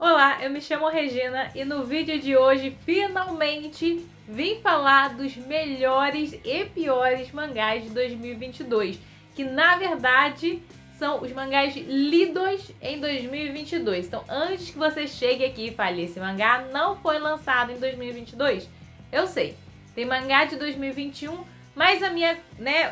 Olá, eu me chamo Regina e no vídeo de hoje finalmente vim falar dos melhores e piores mangás de 2022, que na verdade são os mangás lidos em 2022. Então, antes que você chegue aqui e fale, esse mangá não foi lançado em 2022, eu sei, tem mangá de 2021, mas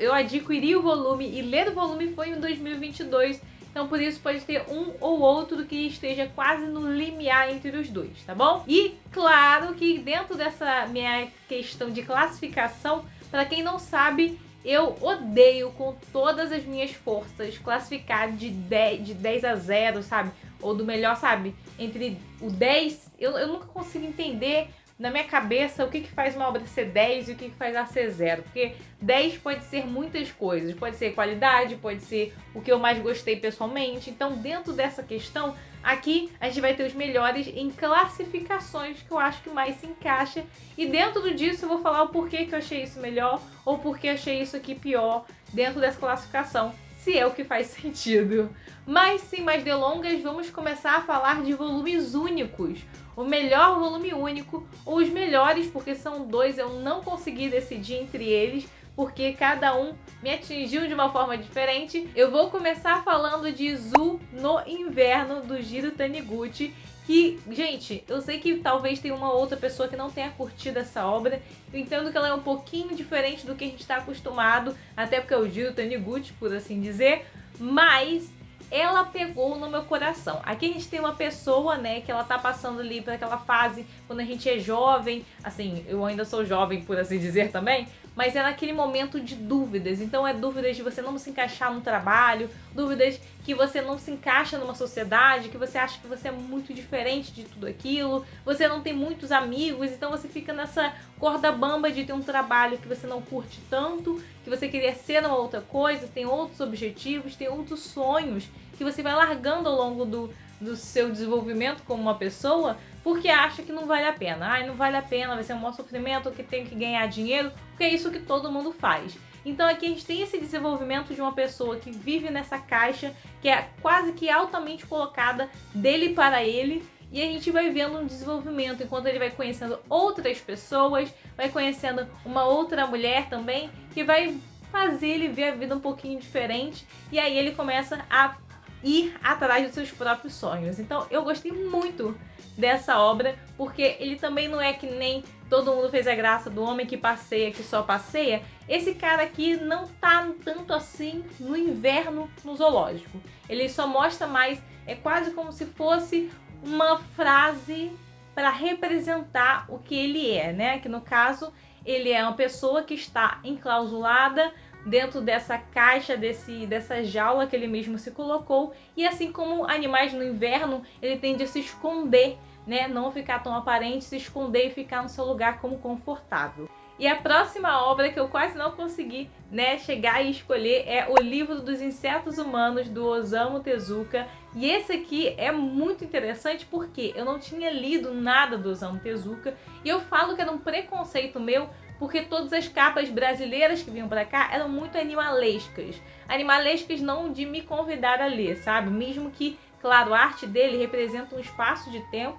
eu adquiri o volume e ler o volume foi em 2022. Então, por isso, pode ter um ou outro que esteja quase no limiar entre os dois, tá bom? E, claro, que dentro dessa minha questão de classificação, para quem não sabe, eu odeio com todas as minhas forças classificar de 10 a 0, sabe? Ou do melhor, sabe? Entre o 10, eu nunca consigo entender na minha cabeça o que faz uma obra ser 10 e o que faz ela ser 0. Porque 10 pode ser muitas coisas. Pode ser qualidade, pode ser o que eu mais gostei pessoalmente. Então, dentro dessa questão, aqui a gente vai ter os melhores em classificações que eu acho que mais se encaixa. E dentro disso eu vou falar o porquê que eu achei isso melhor ou porquê achei isso aqui pior dentro dessa classificação, se é o que faz sentido. Mas, sem mais delongas, vamos começar a falar de volumes únicos. O melhor volume único, ou os melhores, porque são dois, eu não consegui decidir entre eles, porque cada um me atingiu de uma forma diferente. Eu vou começar falando de Zu no Inverno, do Jiro Taniguchi, que, gente, eu sei que talvez tenha uma outra pessoa que não tenha curtido essa obra. Eu entendo que ela é um pouquinho diferente do que a gente está acostumado, até porque é o Jiro Taniguchi, por assim dizer, mas ela pegou no meu coração. Aqui a gente tem uma pessoa, né, que ela tá passando ali por aquela fase quando a gente é jovem, assim, eu ainda sou jovem, por assim dizer também, mas é naquele momento de dúvidas. Então é dúvidas de você não se encaixar num trabalho, dúvidas que você não se encaixa numa sociedade, que você acha que você é muito diferente de tudo aquilo, você não tem muitos amigos, então você fica nessa corda bamba de ter um trabalho que você não curte tanto, que você queria ser uma outra coisa, tem outros objetivos, tem outros sonhos que você vai largando ao longo do seu desenvolvimento como uma pessoa, porque acha que não vale a pena. Ai, não vale a pena, vai ser um maior sofrimento, que tem que ganhar dinheiro, porque é isso que todo mundo faz. Então aqui a gente tem esse desenvolvimento de uma pessoa que vive nessa caixa, que é quase que altamente colocada dele para ele, e a gente vai vendo um desenvolvimento enquanto ele vai conhecendo outras pessoas, vai conhecendo uma outra mulher também, que vai fazer ele ver a vida um pouquinho diferente, e aí ele começa a ir atrás dos seus próprios sonhos. Então eu gostei muito dessa obra, porque ele também não é que nem todo mundo fez a graça do homem que passeia, que só passeia. Esse cara aqui não tá tanto assim no inverno no zoológico. Ele só mostra mais, é quase como se fosse uma frase para representar o que ele é, né? Que no caso, ele é uma pessoa que está enclausulada dentro dessa caixa, dessa jaula que ele mesmo se colocou. E assim como animais no inverno, ele tende a se esconder, né? Não ficar tão aparente, se esconder e ficar no seu lugar como confortável. E a próxima obra que eu quase não consegui, né, chegar e escolher é O Livro dos Insetos Humanos, do Osamu Tezuka. E esse aqui é muito interessante porque eu não tinha lido nada do Osamu Tezuka e eu falo que era um preconceito meu, porque todas as capas brasileiras que vinham pra cá eram muito animalescas. Animalescas não de me convidar a ler, sabe? Mesmo que, claro, a arte dele representa um espaço de tempo.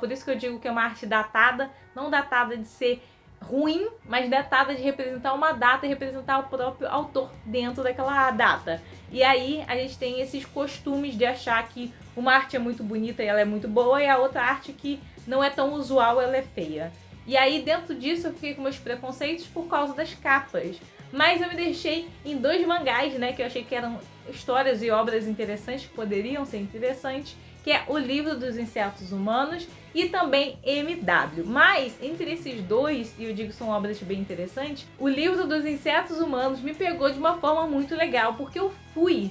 Por isso que eu digo que é uma arte datada, não datada de ser ruim, mas datada de representar uma data e representar o próprio autor dentro daquela data. E aí a gente tem esses costumes de achar que uma arte é muito bonita e ela é muito boa, e a outra arte que não é tão usual, ela é feia. E aí dentro disso eu fiquei com meus preconceitos por causa das capas. Mas eu me deixei em dois mangás, né, que eu achei que eram histórias e obras interessantes, que poderiam ser interessantes, que é O Livro dos Insetos Humanos e também MW. Mas, entre esses dois, e eu digo que são obras bem interessantes, O Livro dos Insetos Humanos me pegou de uma forma muito legal, porque eu fui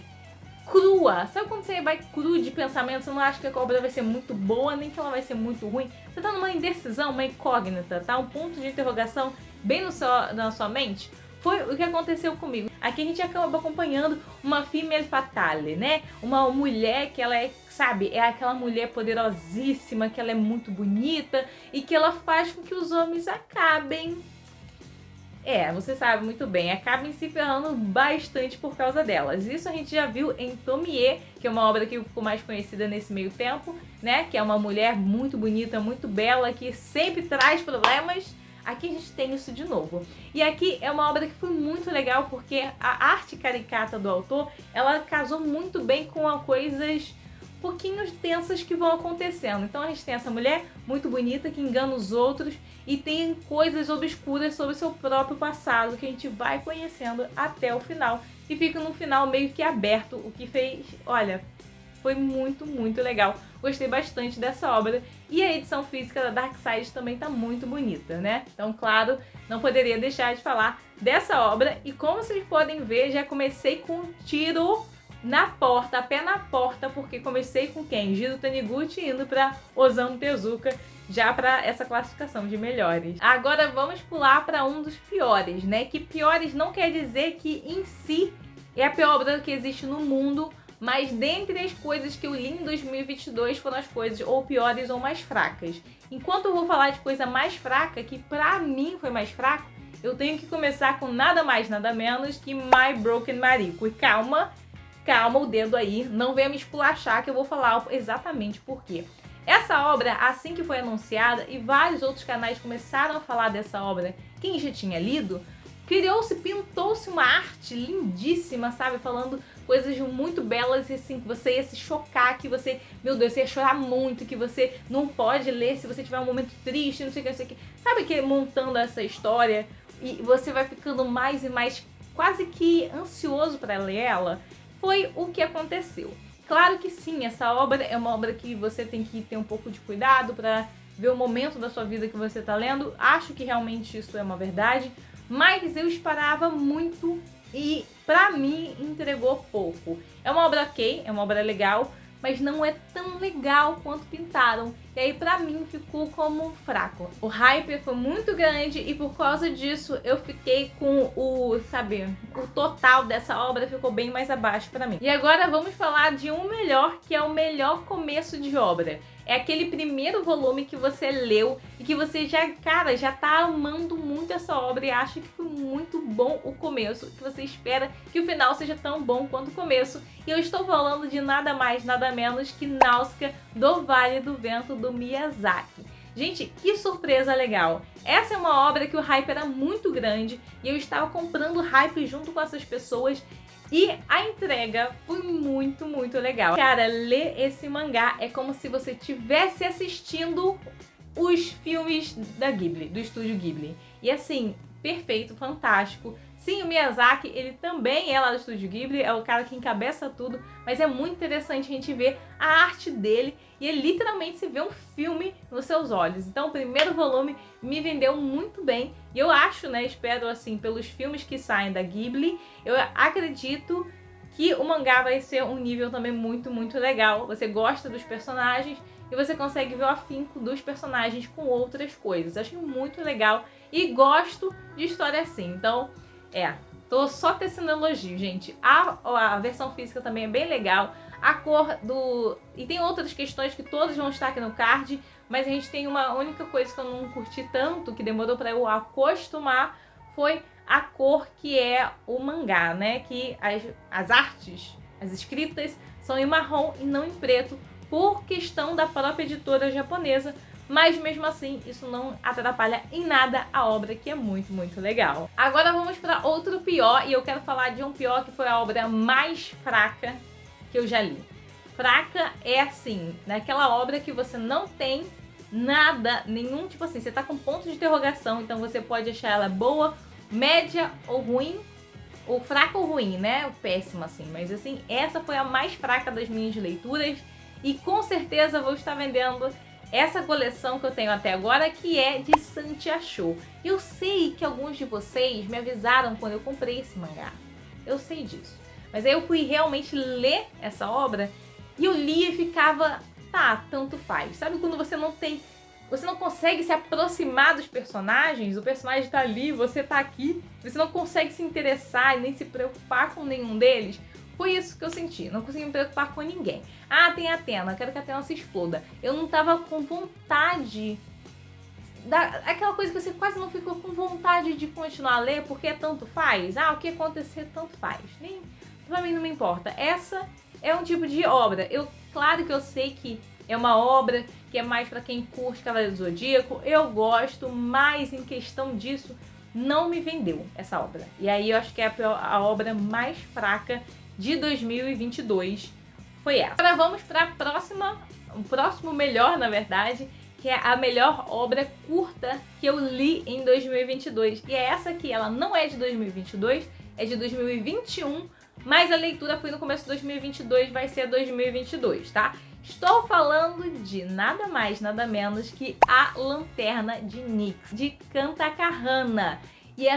crua. Sabe quando você vai cru de pensamento, você não acha que a obra vai ser muito boa, nem que ela vai ser muito ruim? Você tá numa indecisão, uma incógnita, tá? Um ponto de interrogação bem na sua mente. Foi o que aconteceu comigo. Aqui a gente acaba acompanhando uma femme fatale, né? Uma mulher que ela é, sabe, é aquela mulher poderosíssima, que ela é muito bonita e que ela faz com que os homens acabem Você sabe muito bem, acabem se ferrando bastante por causa delas. Isso a gente já viu em Tomie, que é uma obra que ficou mais conhecida nesse meio tempo, né? Que é uma mulher muito bonita, muito bela, que sempre traz problemas. Aqui a gente tem isso de novo. E aqui é uma obra que foi muito legal, porque a arte caricata do autor, ela casou muito bem com coisas pouquinho tensas que vão acontecendo. Então a gente tem essa mulher muito bonita que engana os outros e tem coisas obscuras sobre o seu próprio passado que a gente vai conhecendo até o final. E fica no final meio que aberto, o que fez, olha, foi muito, muito legal. Gostei bastante dessa obra. E a edição física da Dark Side também tá muito bonita, né? Então, claro, não poderia deixar de falar dessa obra. E como vocês podem ver, já comecei com um tiro na porta, pé na porta, porque comecei com quem? Jiro Taniguchi indo para Osamu Tezuka, já para essa classificação de melhores. Agora vamos pular para um dos piores, né? Que piores não quer dizer que em si é a pior obra que existe no mundo, mas dentre as coisas que eu li em 2022 foram as coisas ou piores ou mais fracas. Enquanto eu vou falar de coisa mais fraca, que pra mim foi mais fraco, eu tenho que começar com nada mais, nada menos que My Broken Mariko. E calma o dedo aí, não venha me esculachar que eu vou falar exatamente por quê. Essa obra, assim que foi anunciada, e vários outros canais começaram a falar dessa obra, quem já tinha lido, pintou-se uma arte lindíssima, sabe? Falando coisas muito belas e assim, que você ia se chocar, que você, meu Deus, você ia chorar muito, que você não pode ler se você tiver um momento triste, não sei o que, não sei o que. Sabe que montando essa história e você vai ficando mais e mais quase que ansioso para ler ela? Foi o que aconteceu. Claro que sim, essa obra é uma obra que você tem que ter um pouco de cuidado para ver o momento da sua vida que você está lendo. Acho que realmente isso é uma verdade, mas eu esperava muito e pra mim entregou pouco. É uma obra ok, é uma obra legal, mas não é tão legal quanto pintaram. E aí pra mim ficou como fraco. O hype foi muito grande e por causa disso eu fiquei com o total dessa obra ficou bem mais abaixo pra mim. E agora vamos falar de um melhor, que é o melhor começo de obra. É aquele primeiro volume que você leu e que você já tá amando muito essa obra e acha que foi muito bom o começo, que você espera que o final seja tão bom quanto o começo. E eu estou falando de nada mais, nada menos que Náusea do Vale do Vento, do Miyazaki. Gente, que surpresa legal! Essa é uma obra que o hype era muito grande e eu estava comprando hype junto com essas pessoas. E a entrega foi muito, muito legal. Cara, ler esse mangá é como se você estivesse assistindo os filmes da Ghibli, do estúdio Ghibli. E assim, perfeito, fantástico. Sim, o Miyazaki, ele também é lá do estúdio Ghibli, é o cara que encabeça tudo, mas é muito interessante a gente ver a arte dele e ele literalmente se vê um filme nos seus olhos. Então o primeiro volume me vendeu muito bem e eu acho, né, espero assim, pelos filmes que saem da Ghibli, eu acredito que o mangá vai ser um nível também muito, muito legal. Você gosta dos personagens e você consegue ver o afinco dos personagens com outras coisas. Eu achei muito legal e gosto de história assim, então... tô só tecendo elogio, gente. A versão física também é bem legal. A cor do... E tem outras questões que todos vão estar aqui no card, mas a gente tem uma única coisa que eu não curti tanto, que demorou pra eu acostumar, foi a cor que é o mangá, né? Que as artes, as escritas, são em marrom e não em preto, por questão da própria editora japonesa. Mas mesmo assim, isso não atrapalha em nada a obra, que é muito, muito legal. Agora vamos para outro pior, e eu quero falar de um pior que foi a obra mais fraca que eu já li. Fraca é assim, naquela obra que você não tem nada, nenhum, tipo assim, você tá com ponto de interrogação, então você pode achar ela boa, média ou ruim, ou fraca ou ruim, né? Péssima assim, mas assim, essa foi a mais fraca das minhas leituras, e com certeza vou estar vendendo essa coleção que eu tenho até agora, que é de Santiachou. Eu sei que alguns de vocês me avisaram quando eu comprei esse mangá. Eu sei disso. Mas aí eu fui realmente ler essa obra e eu lia e ficava, tá, tanto faz. Sabe quando você não consegue se aproximar dos personagens, o personagem tá ali, você tá aqui, você não consegue se interessar e nem se preocupar com nenhum deles? Foi isso que eu senti, não consegui me preocupar com ninguém. Ah, tem a Athena, quero que a Athena se exploda. Eu não tava com vontade, aquela coisa que você quase não ficou com vontade de continuar a ler, porque tanto faz. O que acontecer tanto faz. Pra mim não me importa. Essa é um tipo de obra. Claro que eu sei que é uma obra que é mais pra quem curte Cavaleiro do Zodíaco. Eu gosto, mas em questão disso, não me vendeu essa obra. E aí eu acho que é a obra mais fraca de 2022 foi essa. Agora vamos para o próximo melhor, na verdade, que é a melhor obra curta que eu li em 2022. E é essa aqui, ela não é de 2022, é de 2021, mas a leitura foi no começo de 2022, vai ser 2022, tá? Estou falando de nada mais, nada menos que A Lanterna de Nyx, de Cantacuzene. E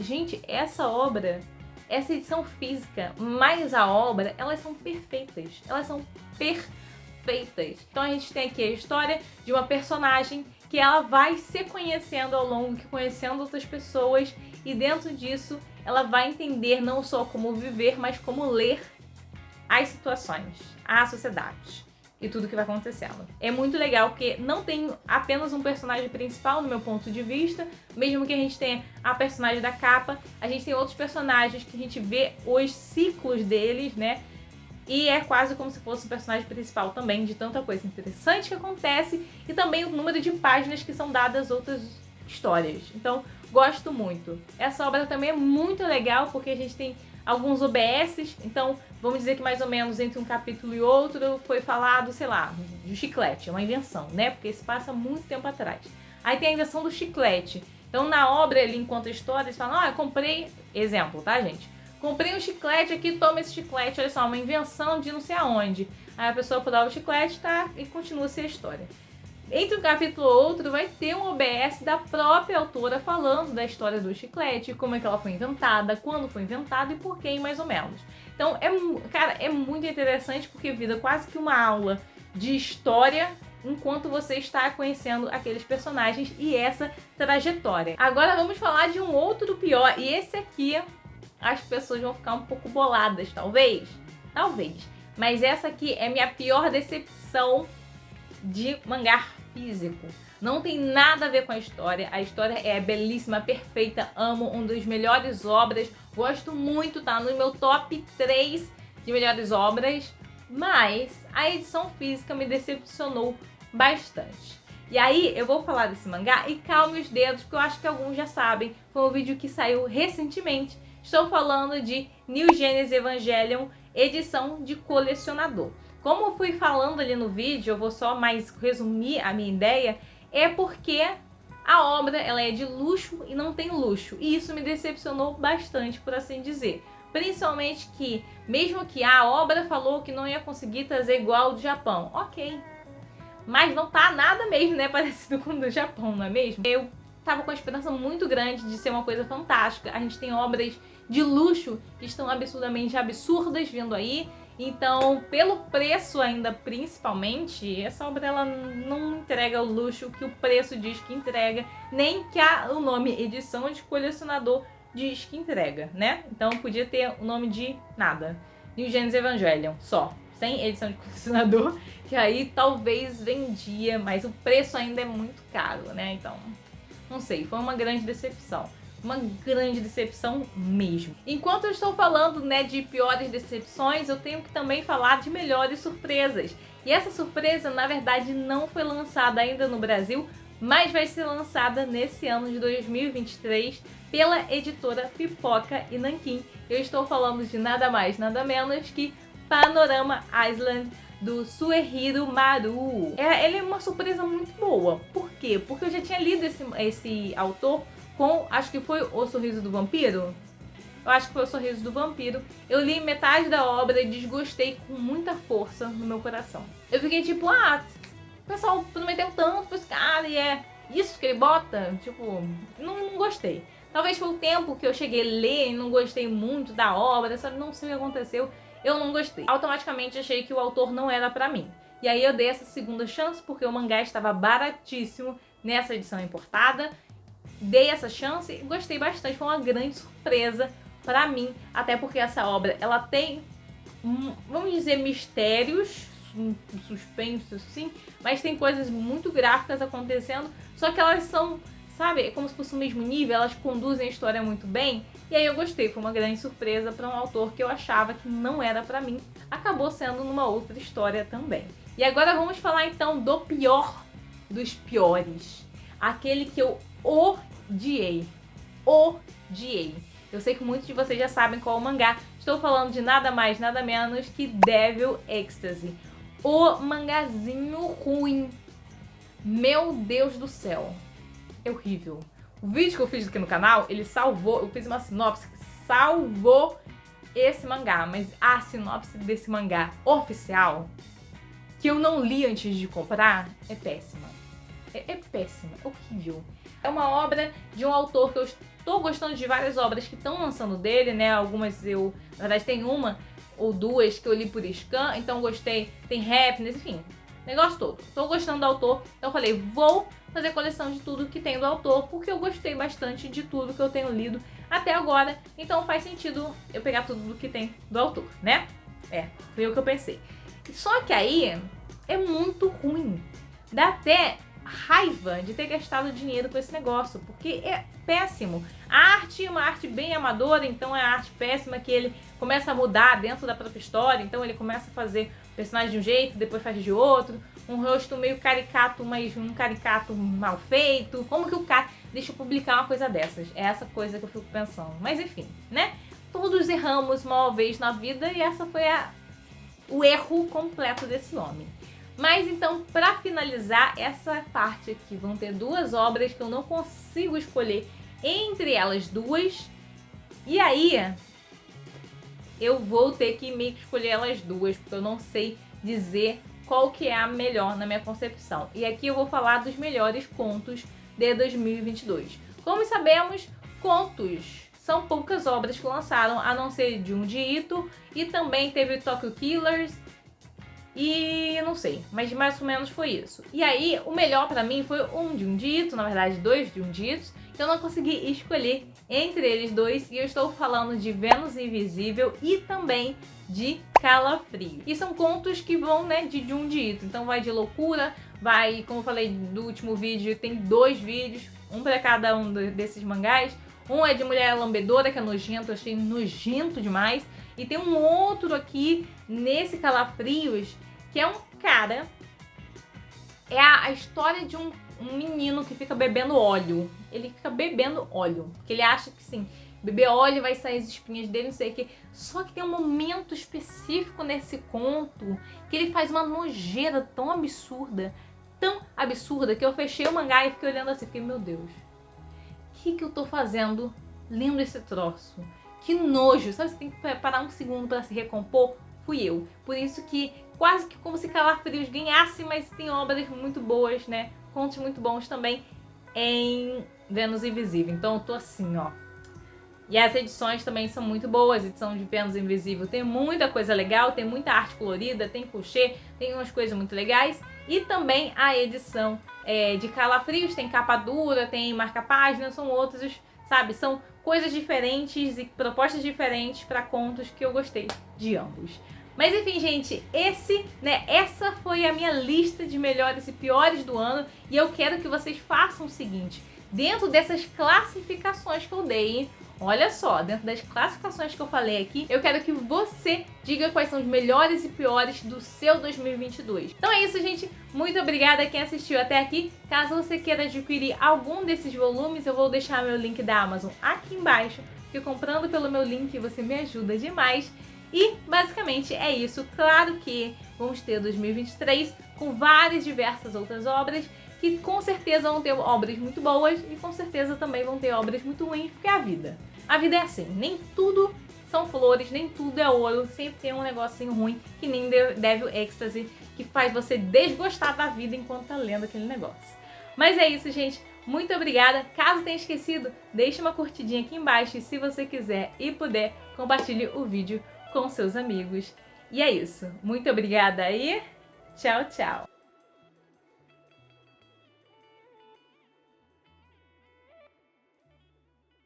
gente, essa obra, essa edição física, mais a obra, elas são perfeitas. Elas são perfeitas. Então a gente tem aqui a história de uma personagem que ela vai se conhecendo ao longo, conhecendo outras pessoas, e dentro disso ela vai entender não só como viver, mas como ler as situações, a sociedade e tudo que vai acontecendo. É muito legal porque não tem apenas um personagem principal no meu ponto de vista, mesmo que a gente tenha a personagem da capa, a gente tem outros personagens que a gente vê os ciclos deles, né? E é quase como se fosse o personagem principal também, de tanta coisa interessante que acontece, e também o número de páginas que são dadas outras histórias. Então, gosto muito. Essa obra também é muito legal porque a gente tem alguns OBSs, então vamos dizer que mais ou menos entre um capítulo e outro foi falado, sei lá, de chiclete, é uma invenção, né? Porque se passa muito tempo atrás. Aí tem a invenção do chiclete. Então na obra ele conta a história, eles falam, eu comprei, exemplo, tá gente? Comprei um chiclete aqui, toma esse chiclete, olha só, uma invenção de não sei aonde. Aí a pessoa prova o chiclete, tá? E continua-se a história. Entre um capítulo e outro vai ter um OBS da própria autora falando da história do chiclete, como é que ela foi inventada, quando foi inventada e por quem, mais ou menos. Então, cara, é muito interessante porque vira quase que uma aula de história enquanto você está conhecendo aqueles personagens e essa trajetória. Agora vamos falar de um outro pior, e esse aqui as pessoas vão ficar um pouco boladas, talvez. Mas essa aqui é minha pior decepção de mangá físico. Não tem nada a ver com a história é belíssima, perfeita, amo, uma das melhores obras, gosto muito, tá no meu top 3 de melhores obras, mas a edição física me decepcionou bastante. E aí eu vou falar desse mangá e calme os dedos, porque eu acho que alguns já sabem, foi um vídeo que saiu recentemente. Estou falando de New Genesis Evangelion, edição de colecionador. Como eu fui falando ali no vídeo, eu vou só mais resumir a minha ideia, é porque a obra ela é de luxo e não tem luxo. E isso me decepcionou bastante, por assim dizer. Principalmente que, mesmo que a obra falou que não ia conseguir trazer igual ao do Japão, ok. Mas não tá nada mesmo, né, parecido com o do Japão, não é mesmo? Eu tava com a esperança muito grande de ser uma coisa fantástica. A gente tem obras de luxo que estão absurdamente absurdas vindo aí. Então, pelo preço ainda, principalmente, essa obra ela não entrega o luxo que o preço diz que entrega, nem que o nome edição de colecionador diz que entrega, né? Então, podia ter o nome de nada. New Genesis Evangelion, só. Sem edição de colecionador, que aí talvez vendia, mas o preço ainda é muito caro, né? Então, não sei, foi uma grande decepção. Uma grande decepção mesmo. Enquanto eu estou falando, né, de piores decepções, eu tenho que também falar de melhores surpresas. E essa surpresa, na verdade, não foi lançada ainda no Brasil, mas vai ser lançada nesse ano de 2023 pela editora Pipoca e Nanquim. Eu estou falando de nada mais, nada menos que Panorama Island, do Suehiro Maru. Ele é uma surpresa muito boa. Por quê? Porque eu já tinha lido esse autor com, acho que foi O Sorriso do Vampiro. Eu acho que foi O Sorriso do Vampiro. Eu li metade da obra e desgostei com muita força no meu coração. Eu fiquei tipo, o pessoal prometeu tanto pra esse cara e é isso que ele bota? Tipo, não gostei. Talvez foi o tempo que eu cheguei a ler e não gostei muito da obra, sabe? Não sei o que aconteceu. Eu não gostei. Automaticamente achei que o autor não era pra mim. E aí eu dei essa segunda chance porque o mangá estava baratíssimo nessa edição importada. Dei essa chance e gostei bastante, foi uma grande surpresa pra mim, até porque essa obra, ela tem, vamos dizer, mistérios, suspense assim, mas tem coisas muito gráficas acontecendo, só que elas são, sabe, é como se fosse o mesmo nível, elas conduzem a história muito bem. E aí eu gostei, foi uma grande surpresa para um autor que eu achava que não era para mim. Acabou sendo numa outra história também. E agora vamos falar então do pior dos piores. Aquele que eu odiei. Odiei. Eu sei que muitos de vocês já sabem qual é o mangá. Estou falando de nada mais, nada menos que Devil Ecstasy. O mangazinho ruim. Meu Deus do céu. É horrível. O vídeo que eu fiz aqui no canal, ele salvou, eu fiz uma sinopse que salvou esse mangá. Mas a sinopse desse mangá oficial, que eu não li antes de comprar, é péssima. É péssima, é horrível. É uma obra de um autor que eu estou gostando de várias obras que estão lançando dele, né? Algumas eu, na verdade tem uma ou duas que eu li por scan, então gostei. Tem Happiness, enfim, negócio todo. Estou gostando do autor, então eu falei, vou fazer coleção de tudo que tem do autor, porque eu gostei bastante de tudo que eu tenho lido até agora, então faz sentido eu pegar tudo que tem do autor, né? Foi o que eu pensei. Só que aí é muito ruim. Dá até raiva de ter gastado dinheiro com esse negócio, porque é péssimo. A arte é uma arte bem amadora, então é a arte péssima que ele começa a mudar dentro da própria história, então ele começa a fazer o personagem de um jeito, depois faz de outro, um rosto meio caricato, mas um caricato mal feito. Como que o cara deixa eu publicar uma coisa dessas? É essa coisa que eu fico pensando. Mas enfim, né? Todos erramos uma vez na vida e essa foi o erro completo desse homem. Mas então, para finalizar essa parte aqui, vão ter duas obras que eu não consigo escolher entre elas duas. E aí, eu vou ter que meio que escolher elas duas, porque eu não sei dizer qual que é a melhor na minha concepção. E aqui eu vou falar dos melhores contos de 2022. Como sabemos, contos são poucas obras que lançaram, a não ser Junji Ito, e também teve Tokyo Killers, e não sei, mas mais ou menos foi isso. E aí, o melhor pra mim foi um Junji Ito, na verdade dois Junji Itos, que eu não consegui escolher entre eles dois, e eu estou falando de Vênus Invisível e também de Calafrio. E são contos que vão, né, de Junji Ito, então vai de loucura, vai, como eu falei do último vídeo, tem 2 vídeos, um pra cada um desses mangás. Um é de mulher lambedora, que é nojento, eu achei nojento demais. E tem um outro aqui, nesse Calafrios, que é um cara... É a história de um menino que fica bebendo óleo. Ele fica bebendo óleo, porque ele acha que sim, beber óleo vai sair as espinhas dele, não sei o que. Só que tem um momento específico nesse conto que ele faz uma nojeira tão absurda, que eu fechei o mangá e fiquei olhando assim, fiquei, meu Deus, o que eu tô fazendo lendo esse troço? Que nojo, sabe? Você tem que parar um segundo para se recompor. Fui eu. Por isso que quase que como se Calafrios ganhasse, mas tem obras muito boas, né? Contos muito bons também em Vênus Invisível. Então eu tô assim, ó. E as edições também são muito boas. A edição de Vênus Invisível tem muita coisa legal, tem muita arte colorida, tem crochê, tem umas coisas muito legais. E também a edição de Calafrios tem capa dura, tem marca-página, são outros, sabe? São coisas diferentes e propostas diferentes para contos que eu gostei de ambos. Mas enfim, gente, essa foi a minha lista de melhores e piores do ano. E eu quero que vocês façam o seguinte, dentro dessas classificações que eu dei, olha só, dentro das classificações que eu falei aqui, eu quero que você diga quais são os melhores e piores do seu 2022. Então é isso, gente. Muito obrigada a quem assistiu até aqui. Caso você queira adquirir algum desses volumes, eu vou deixar meu link da Amazon aqui embaixo, porque comprando pelo meu link você me ajuda demais. E basicamente é isso. Claro que vamos ter 2023 com várias diversas outras obras, que com certeza vão ter obras muito boas e com certeza também vão ter obras muito ruins, porque é a vida. A vida é assim, nem tudo são flores, nem tudo é ouro, sempre tem um negocinho ruim, que nem Devil Ecstasy, que faz você desgostar da vida enquanto tá lendo aquele negócio. Mas é isso, gente. Muito obrigada. Caso tenha esquecido, deixe uma curtidinha aqui embaixo e se você quiser e puder, compartilhe o vídeo com seus amigos. E é isso. Muito obrigada e tchau, tchau!